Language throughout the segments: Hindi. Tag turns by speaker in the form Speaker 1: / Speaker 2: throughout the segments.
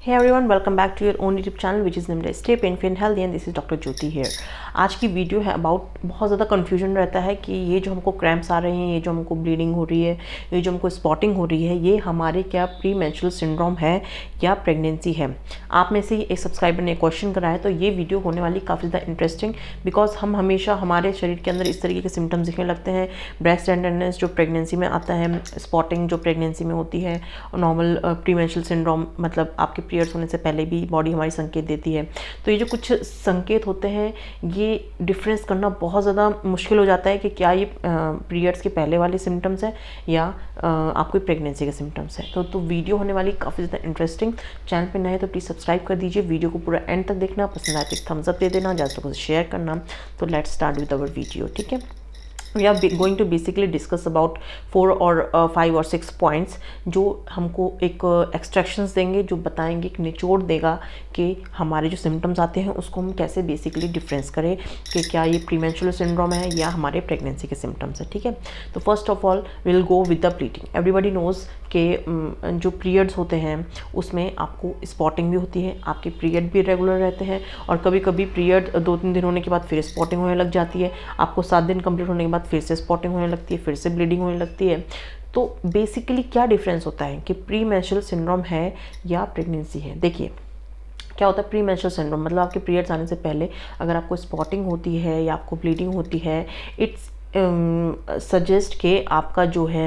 Speaker 1: Hey everyone, welcome back to your own YouTube channel which is named as Stay Pain Free and Healthy and this is Dr. Jyoti here। आज की वीडियो है अबाउट बहुत ज़्यादा कन्फ्यूजन रहता है कि ये जो हमको क्रैम्प्स आ रहे हैं, ये जो हमको ब्लीडिंग हो रही है, ये जो हमको स्पॉटिंग हो रही है, ये हमारे क्या प्री मेंस्ट्रुअल सिंड्रोम है या प्रेगनेंसी है। आप में से एक सब्सक्राइबर ने क्वेश्चन करा है, तो ये वीडियो होने वाली काफ़ी ज़्यादा इंटरेस्टिंग, बिकॉज हम हमेशा हमारे शरीर के अंदर इस तरीके के सिम्टम्स दिखने लगते हैं। ब्रेस्ट टेंडरनेस जो प्रेगनेंसी में आता है, स्पॉटिंग जो प्रेगनेंसी में होती है, और नॉर्मल प्री मेंस्ट्रुअल सिंड्रोम मतलब आपके पीरियड्स होने से पहले भी बॉडी हमारी संकेत देती है। तो ये जो कुछ संकेत होते हैं, ये डिफरेंस करना बहुत ज़्यादा मुश्किल हो जाता है कि क्या ये पीरियड्स के पहले वाले सिम्टम्स हैं या आपको प्रेगनेंसी के सिम्टम्स हैं। तो वीडियो होने वाली काफ़ी ज़्यादा इंटरेस्टिंग। चैनल पे नए तो प्लीज़ सब्सक्राइब कर दीजिए, वीडियो को पूरा एंड तक देखना, पसंद आए तो थम्स अप दे देना, ज़्यादा को शेयर करना। तो let's start with our video. ठीक है, we are going to basically discuss about 4 और 5 और 6 पॉइंट्स जो हमको एक एक्सट्रैक्शंस देंगे, जो बताएंगे, एक निचोड़ देगा कि हमारे जो सिम्टम्स आते हैं उसको हम कैसे बेसिकली डिफरेंस करें कि क्या ये प्रीमेंस्ट्रुअल सिंड्रोम है या हमारे प्रेगनेंसी के सिम्टम्स है। ठीक है, तो first of all will go with the bleeding. Everybody knows कि जो पीरियड्स होते हैं उसमें आपको स्पॉटिंग भी होती है, आपके पीरियड भी रेगुलर रहते हैं, और कभी कभी पीरियड 2-3 दिन होने के बाद फिर स्पॉटिंग होने लग जाती है, आपको 7 दिन कंप्लीट होने के बाद फिर से स्पॉटिंग होने लगती है, फिर से ब्लीडिंग होने लगती है। तो बेसिकली क्या डिफरेंस होता है कि प्री मेंस्ट्रुअल सिंड्रोम है या प्रेगनेंसी है। देखिए क्या होता है प्री मेंस्ट्रुअल सिंड्रोम, मतलब आपके पीरियड्स आने से पहले अगर आपको स्पॉटिंग होती है या आपको ब्लीडिंग होती है, इट्स सजेस्ट कि आपका जो है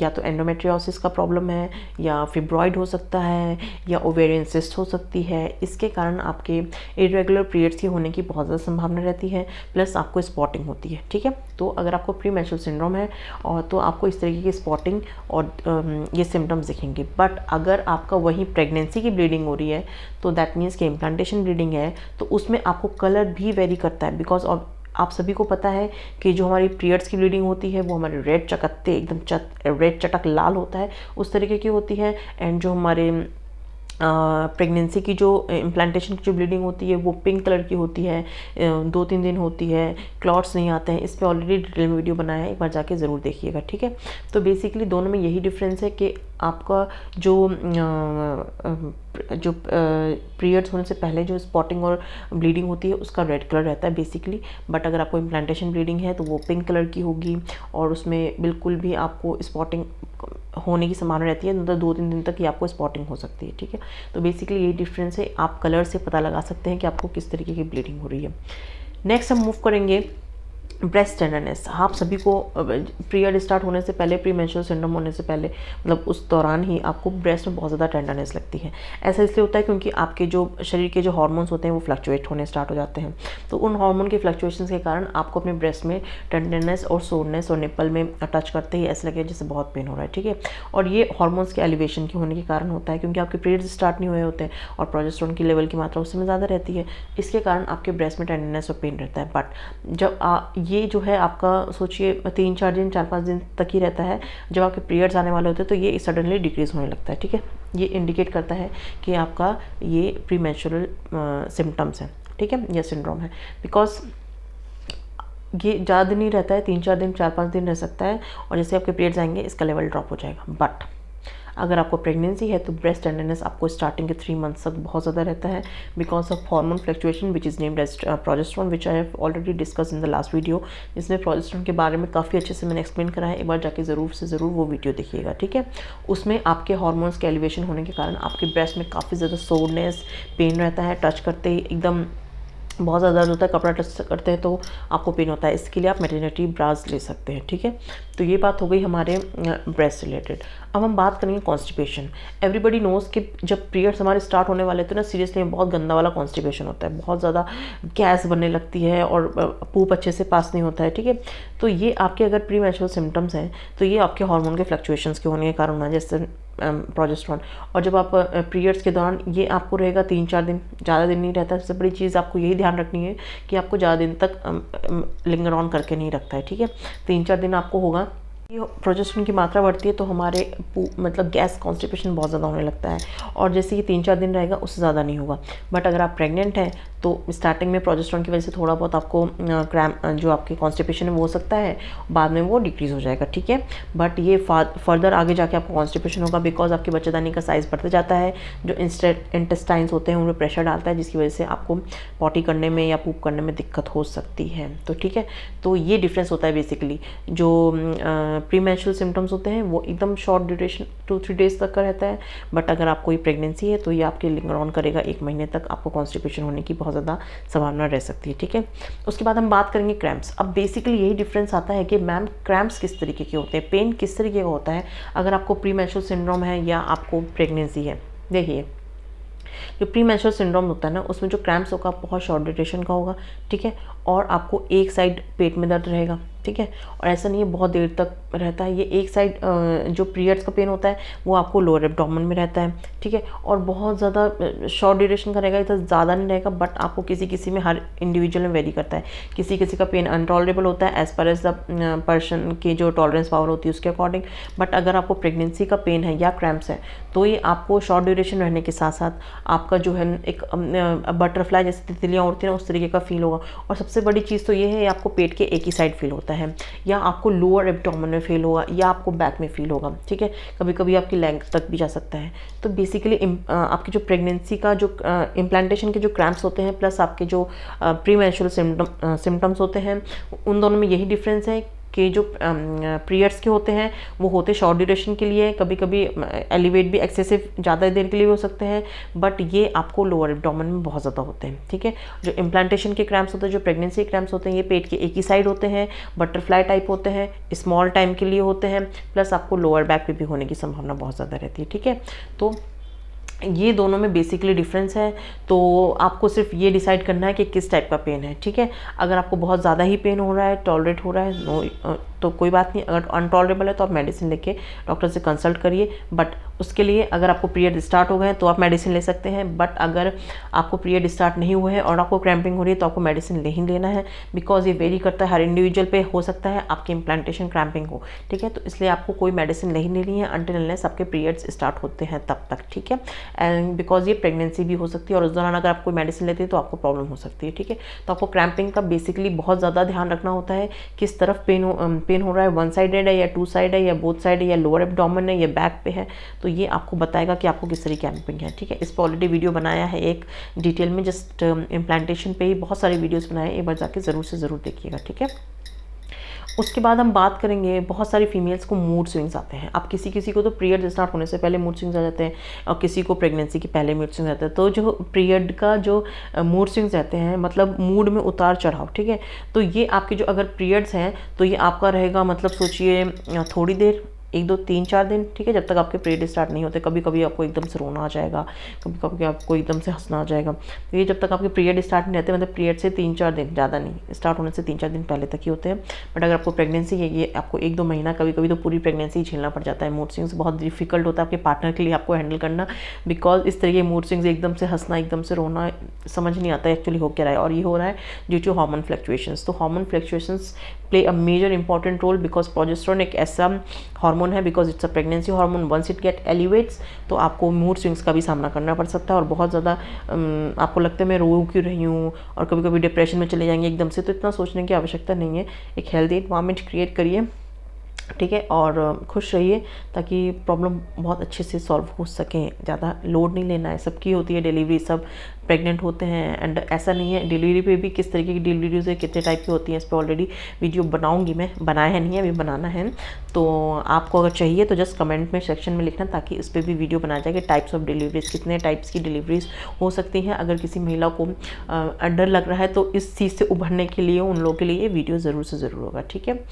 Speaker 1: या तो एंडोमेट्रियोसिस का प्रॉब्लम है, या फिब्रॉइड हो सकता है, या ओवेरियन सिस्ट हो सकती है। इसके कारण आपके इरेगुलर पीरियड्स के होने की बहुत ज़्यादा संभावना रहती है, प्लस आपको स्पॉटिंग होती है। ठीक है, तो अगर आपको प्री मेंस्ट्रुअल सिंड्रोम है और तो आपको इस तरीके की स्पॉटिंग और ये सिम्टम्स दिखेंगे। बट अगर आपका वहीं प्रेगनेंसी की ब्लीडिंग हो रही है, तो दैट मीन्स कि इम्प्लांटेशन ब्लीडिंग है, तो उसमें आपको कलर भी वेरी करता है, बिकॉज ऑफ आप सभी को पता है कि जो हमारी पीरियड्स की ब्लीडिंग होती है वो हमारे रेड चकत्ते एकदम रेड चटक लाल होता है, उस तरीके की होती है। एंड जो हमारे प्रेगनेंसी की जो इम्प्लांटेशन की जो ब्लीडिंग होती है वो पिंक कलर की होती है, 2-3 दिन होती है, क्लॉट्स नहीं आते हैं। इस पर ऑलरेडी डिटेल वीडियो बनाया है, एक बार जाके ज़रूर देखिएगा। ठीक है, तो बेसिकली दोनों में यही डिफरेंस है कि आपका जो पीरियड्स होने से पहले जो स्पॉटिंग और ब्लीडिंग होती है उसका रेड कलर रहता है बेसिकली, बट अगर आपको इम्प्लांटेशन ब्लीडिंग है तो वो पिंक कलर की होगी, और उसमें बिल्कुल भी आपको स्पॉटिंग होने की संभावना रहती है, मतलब 2-3 दिन तक ही आपको स्पॉटिंग हो सकती है। ठीक है, तो बेसिकली यही डिफरेंस है, आप कलर से पता लगा सकते हैं कि आपको किस तरीके की ब्लीडिंग हो रही है। नेक्स्ट हम मूव करेंगे ब्रेस्ट टेंडरनेस। आप सभी को पीरियड स्टार्ट होने से पहले, प्री मेंस्ट्रुअल सिंड्रोम होने से पहले, मतलब उस दौरान ही आपको ब्रेस्ट में बहुत ज़्यादा टेंडरनेस लगती है। ऐसा इसलिए होता है क्योंकि आपके जो शरीर के जो हार्मोन्स होते हैं वो फ्लक्चुएट होने स्टार्ट हो जाते हैं। तो उन हार्मोन के फ्लक्चुएशंस के कारण आपको अपने ब्रेस्ट में टेंडरनेस और सोरनेस और निप्पल में टच करते ही ऐसा लगे जैसे बहुत पेन हो रहा है। ठीक है, और ये हार्मोन्स के एलिवेशन के होने के कारण होता है, क्योंकि आपके पीरियड्स स्टार्ट नहीं हुए होते हैं और प्रोजेस्टेरोन की लेवल की मात्रा उस समय ज़्यादा रहती है, इसके कारण आपके ब्रेस्ट में टेंडरनेस और पेन रहता है। बट जब ये जो है आपका सोचिए 3-4 दिन 4-5 दिन तक ही रहता है, जब आपके पीरियड्स आने वाले होते हैं तो ये सडनली डिक्रीज होने लगता है। ठीक है, ये इंडिकेट करता है कि आपका ये प्री मेंस्ट्रुअल सिम्टम्स है। ठीक है, यह सिंड्रोम है, बिकॉज ये ज़्यादा दिन नहीं रहता है, 3-4 दिन 4-5 दिन रह सकता है, और जैसे आपके पीरियड्स आएंगे इसका लेवल ड्रॉप हो जाएगा। बट अगर आपको प्रेगनेंसी है तो ब्रेस्ट टेंडरनेस आपको स्टार्टिंग के 3 मंथ्स तक बहुत ज़्यादा रहता है, because of hormone fluctuation which is named as progesterone, which I have already discuss in the last video. इसमें प्रोजेस्टेरोन के बारे में काफ़ी अच्छे से मैंने एक्सप्लेन करा है, एक बार जाके ज़रूर से ज़रूर वो वीडियो देखिएगा। ठीक है, उसमें आपके हार्मोन्स के एलिवेशन होने के कारण आपके ब्रेस्ट में काफ़ी ज़्यादा सोरनेस, पेन रहता है, टच करते ही एकदम बहुत ज़्यादा दर्द होता है, कपड़ा टच करते हैं तो आपको पेन होता है। इसके लिए आप मैटरनिटी ब्रास ले सकते हैं। ठीक है, तो ये बात हो गई हमारे ब्रेस्ट रिलेटेड। अब हम बात करेंगे कॉन्स्टिपेशन। एवरीबडी नोज़ कि जब पीरियड्स हमारे स्टार्ट होने वाले थे ना, सीरियसली बहुत गंदा वाला कॉन्स्टिपेशन होता है, बहुत ज़्यादा गैस बनने लगती है और पूप अच्छे से पास नहीं होता है। ठीक है, तो ये आपके अगर प्री मेंस्ट्रुअल सिम्टम्स हैं तो ये आपके हार्मोन के फ्लक्चुएशंस के होने के कारण होना है, जैसे प्रोजेस्टेरोन। और जब आप पीरियड्स के दौरान ये आपको रहेगा 3-4 दिन, ज़्यादा दिन नहीं रहता। सबसे बड़ी चीज़ आपको यही ध्यान रखनी है कि आपको ज़्यादा दिन तक लिंगर ऑन करके नहीं रखता है। ठीक है, 3-4 दिन आपको होगा, ये प्रोजेस्टेरोन की मात्रा बढ़ती है तो हमारे मतलब गैस कॉन्स्टिपेशन बहुत ज़्यादा होने लगता है, और जैसे ये 3-4 दिन रहेगा उससे ज़्यादा नहीं होगा। बट अगर आप प्रेग्नेंट हैं तो स्टार्टिंग में प्रोजेस्टेरोन की वजह से थोड़ा बहुत आपको क्रैम्प जो आपके कॉन्स्टिपेशन है वो हो सकता है, बाद में वो डिक्रीज़ हो जाएगा, ठीक है। बट ये फर्दर आगे जाके आपको कॉन्स्टिपेशन होगा, बिकॉज आपके बच्चेदानी का साइज़ बढ़ते जाता है, जो इंटेस्टाइन्स होते हैं उनमें प्रेशर डालता है, जिसकी वजह से आपको पॉटी करने में या पूप करने में दिक्कत हो सकती है। तो ठीक है, तो ये डिफरेंस होता है बेसिकली। जो प्रीमेंस्ट्रुअल सिम्टम्स होते हैं वो एकदम शॉर्ट ड्यूरेशन 2-3 डेज तक का रहता है, बट अगर आप कोई प्रेगनेंसी है तो ये आपके लिंगर ऑन करेगा 1 महीने तक, आपको कॉन्स्टिपेशन होने की बहुत ज़्यादा संभावना रह सकती है, ठीक है। उसके बाद हम बात करेंगे क्रैम्प्स। अब बेसिकली यही डिफरेंस आता है कि मैम क्रैम्प्स किस तरीके के होते हैं, पेन किस तरीके का होता है अगर आपको प्रीमेंस्ट्रुअल सिंड्रोम है या आपको प्रेगनेंसी है। देखिए, जो प्रीमेंस्ट्रुअल सिंड्रोम होता है ना, उसमें जो क्रैम्प्स होगा बहुत शॉर्ट ड्यूरेशन का होगा, ठीक है, और आपको एक साइड पेट में दर्द रहेगा, ठीक है, और ऐसा नहीं है बहुत देर तक रहता है। ये एक साइड जो पीरियड्स का पेन होता है वो आपको लोअर एब्डोमेन में रहता है, ठीक है, और बहुत ज़्यादा शॉर्ट ड्यूरेशन का रहेगा, इतना ज़्यादा नहीं रहेगा, बट आपको किसी किसी में हर इंडिविजुअल में वेरी करता है। किसी किसी का पेन अनटॉलरेबल होता है as per as the person की जो टॉलरेंस पावर होती है उसके अकॉर्डिंग। बट अगर आपको प्रेगनेंसी का पेन है या क्रैम्प्स है तो ये आपको शॉर्ट ड्यूरेशन रहने के साथ साथ आपका जो है एक बटरफ्लाई जैसे तितलियाँ उड़ती हैं उस तरीके का फील होगा। और सबसे बड़ी चीज़ तो ये है आपको पेट के एक ही साइड फील होता है, या आपको लोअर एब्डोमेन में फील होगा, या आपको बैक में फील होगा, ठीक है, कभी कभी आपकी लेग तक भी जा सकता है। तो बेसिकली आपकी जो प्रेगनेंसी का जो इम्प्लांटेशन के जो क्रैम्प्स होते हैं प्लस आपके जो प्रीमेंस्ट्रुअल सिम्टम्स होते हैं, उन दोनों में यही डिफरेंस है कि जो पीरियड्स के होते हैं वो होते शॉर्ट ड्यूरेशन के लिए, कभी कभी एलिवेट भी एक्सेसिव ज़्यादा देर के लिए हो सकते हैं, बट ये आपको लोअर एब्डोमेन में बहुत ज़्यादा होते हैं, ठीक है। जो इम्प्लांटेशन के क्रैम्प्स होते हैं, जो प्रेगनेंसी के क्रैम्प्स होते हैं, ये पेट के एक ही साइड होते हैं, बटरफ्लाई टाइप होते हैं, स्मॉल टाइम के लिए होते हैं, प्लस आपको लोअर बैक पे भी होने की संभावना बहुत ज़्यादा रहती है, ठीक है। तो ये दोनों में बेसिकली डिफरेंस है। तो आपको सिर्फ ये डिसाइड करना है कि किस टाइप का पेन है, ठीक है। अगर आपको बहुत ज़्यादा ही पेन हो रहा है, टॉलरेट हो रहा है, नो तो कोई बात नहीं। अगर अनटॉलरेबल है तो आप मेडिसिन लेके डॉक्टर से कंसल्ट करिए। बट उसके लिए अगर आपको पीरियड स्टार्ट हो गए हैं तो आप मेडिसिन ले सकते हैं, बट अगर आपको पीरियड स्टार्ट नहीं हुए हैं और आपको क्रैम्पिंग हो रही है तो आपको मेडिसिन ले ही लेना है, बिकॉज ये वेरी करता है, हर इंडिविजुअल पे हो सकता है आपकी इम्प्लांटेशन क्रैम्पिंग हो, ठीक है। तो इसलिए आपको कोई मेडिसिन नहीं लेनी है अनटिल अनलेस आपके पीरियड्स स्टार्ट होते हैं तब तक, ठीक है। एंड बिकॉज ये प्रेगनेंसी भी हो सकती है और उस दौरान अगर आप कोई मेडिसिन लेते हैं तो आपको प्रॉब्लम हो सकती है, ठीक है। तो आपको क्रैम्पिंग का बेसिकली बहुत ज़्यादा ध्यान रखना होता है, किस तरफ पेन हो रहा है, 1 साइडेड है या 2 साइड है या बोथ साइड है या लोअर एब्डोमेन है या बैक पे है, तो ये आपको बताएगा कि आपको किस तरह की क्रैम्पिंग है, ठीक है। इस पर ऑलरेडी वीडियो बनाया है एक डिटेल में, जस्ट इम्प्लांटेशन पे ही बहुत सारे वीडियोस बनाए, एक बार जाके ज़रूर से ज़रूर देखिएगा, ठीक है। उसके बाद हम बात करेंगे, बहुत सारी फीमेल्स को मूड स्विंग्स आते हैं। अब किसी किसी को तो पीरियड स्टार्ट होने से पहले मूड स्विंग्स आ जाते हैं और किसी को प्रेगनेंसी के पहले मूड स्विंग्स आते हैं। तो जो पीरियड का जो मूड स्विंग्स रहते हैं, मतलब मूड में उतार चढ़ाव, ठीक है, तो ये आपके जो अगर पीरियड्स हैं तो ये आपका रहेगा, मतलब सोचिए थोड़ी देर, 1 2 3 4 दिन, ठीक है, जब तक आपके पीरियड स्टार्ट नहीं होते। कभी कभी आपको एकदम से रोना आ जाएगा, कभी कभी आपको एकदम से हंसना आ जाएगा। तो ये जब तक आपके पीरियड स्टार्ट नहीं रहते, मतलब पीरियड से 3-4 दिन, ज़्यादा नहीं, स्टार्ट होने से 3-4 दिन पहले तक ही होते हैं। बट अगर आपको प्रेगनेंसी है, ये आपको 1-2 महीना, कभी कभी तो पूरी प्रेगनेंसी झेलना पड़ जाता है। मूड स्विंग्स बहुत डिफिकल्ट होता है आपके पार्टनर के लिए आपको हैंडल करना, बिकॉज इस तरह के मूड स्विंग्स, एकदम से हंसना, एकदम से रोना, समझ नहीं आता है एक्चुअली हो क्या रहा है। और ये हो रहा है ड्यू टू हार्मोन फ्लक्चुएशंस। तो hormone fluctuations play a major important role, because progesterone एक ऐसा हार्मोन है, because it's a pregnancy hormone, once it get elevates तो आपको मूड स्विंग्स का भी सामना करना पड़ सकता है। और बहुत ज़्यादा आपको लगता है मैं रो क्यों रही हूँ, और कभी कभी डिप्रेशन में चले जाएंगे एकदम से। तो इतना सोचने की आवश्यकता नहीं है, एक हेल्दी एनवायरनमेंट क्रिएट करिए, ठीक है, और खुश रहिए ताकि प्रॉब्लम बहुत अच्छे से सॉल्व हो सके। ज़्यादा लोड नहीं लेना है, सबकी होती है डिलीवरी, सब प्रेग्नेंट होते हैं। एंड ऐसा नहीं है, डिलीवरी पे भी किस तरीके की डिलीवरीज है, कितने टाइप की होती हैं, इस पर ऑलरेडी वीडियो बनाऊंगी मैं, बनाया है नहीं है, अभी बनाना है। तो आपको अगर चाहिए तो जस्ट कमेंट में सेक्शन में लिखना, ताकि इस पर भी वीडियो बनाया जाए कि टाइप्स ऑफ डिलीवरीज, कितने टाइप्स की डिलीवरीज हो सकती हैं। अगर किसी महिला को डर लग रहा है तो इस चीज़ से उभरने के लिए उन लोगों के लिए ये वीडियो ज़रूर से ज़रूर होगा, ठीक है।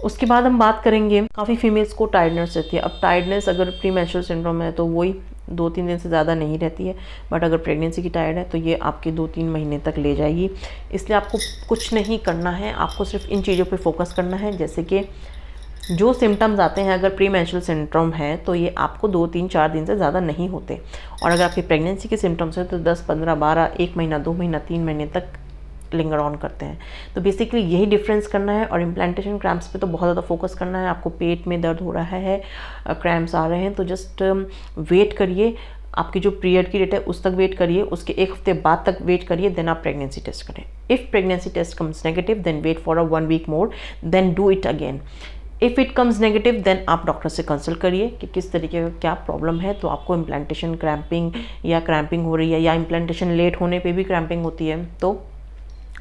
Speaker 1: उसके बाद हम बात करेंगे, काफ़ी फीमेल्स को टायर्डनेस रहती है। अब टायर्डनेस अगर प्रीमेंस्ट्रुअल सिंड्रोम है तो वही 2-3 दिन से ज़्यादा नहीं रहती है, बट अगर प्रेगनेंसी की टायर्ड है तो ये आपके 2-3 महीने तक ले जाएगी। इसलिए आपको कुछ नहीं करना है, आपको सिर्फ इन चीज़ों पे फोकस करना है। जैसे कि जो सिम्टम्स आते हैं, अगर प्रीमेंस्ट्रुअल सिंड्रोम है तो ये आपको 2-3-4 दिन से ज़्यादा नहीं होते, और अगर आपकी प्रेगनेंसी के सिम्टम्स हैं तो 10, 15, 12, 1 महीना, 2 महीना, 3 महीने तक लिंगर ऑन करते हैं। तो बेसिकली यही डिफरेंस करना है। और इम्प्लांटेशन क्रैम्प्स पे तो बहुत ज़्यादा फोकस करना है। आपको पेट में दर्द हो रहा है, क्रैम्प्स आ रहे हैं, तो जस्ट वेट करिए, आपकी जो पीरियड की डेट है उस तक वेट करिए, उसके एक हफ्ते बाद तक वेट करिए, देन आप प्रेगनेंसी टेस्ट करें। If pregnancy test comes negative then wait for 1 week more, then do it again. If it comes negative then आप डॉक्टर से कंसल्ट करिए कि किस तरीके का क्या प्रॉब्लम है। तो आपको इम्प्लांटेशन क्रैम्पिंग या क्रैम्पिंग हो रही है, या इम्प्लांटेशन लेट होने पे भी क्रैम्पिंग होती है, तो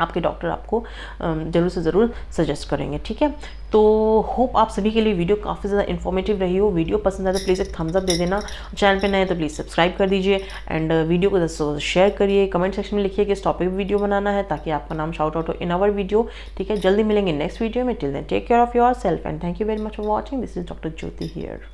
Speaker 1: आपके डॉक्टर आपको ज़रूर से ज़रूर सजेस्ट करेंगे, ठीक है। तो होप आप सभी के लिए वीडियो काफ़ी ज़्यादा इन्फॉर्मेटिव रही हो। वीडियो पसंद आए तो प्लीज़ एक थम्स अप दे देना, चैनल पे नए तो प्लीज़ सब्सक्राइब कर दीजिए, एंड वीडियो को दोस्तों शेयर करिए। कमेंट सेक्शन में लिखिए कि इस टॉपिक पर वीडियो बनाना है, ताकि आपका नाम शाउट आउट हो इन आवर वीडियो, ठीक है। जल्दी मिलेंगे नेक्स्ट वीडियो में। Till then take care of your self and thank you very much for watching. This is doctor Jyoti here.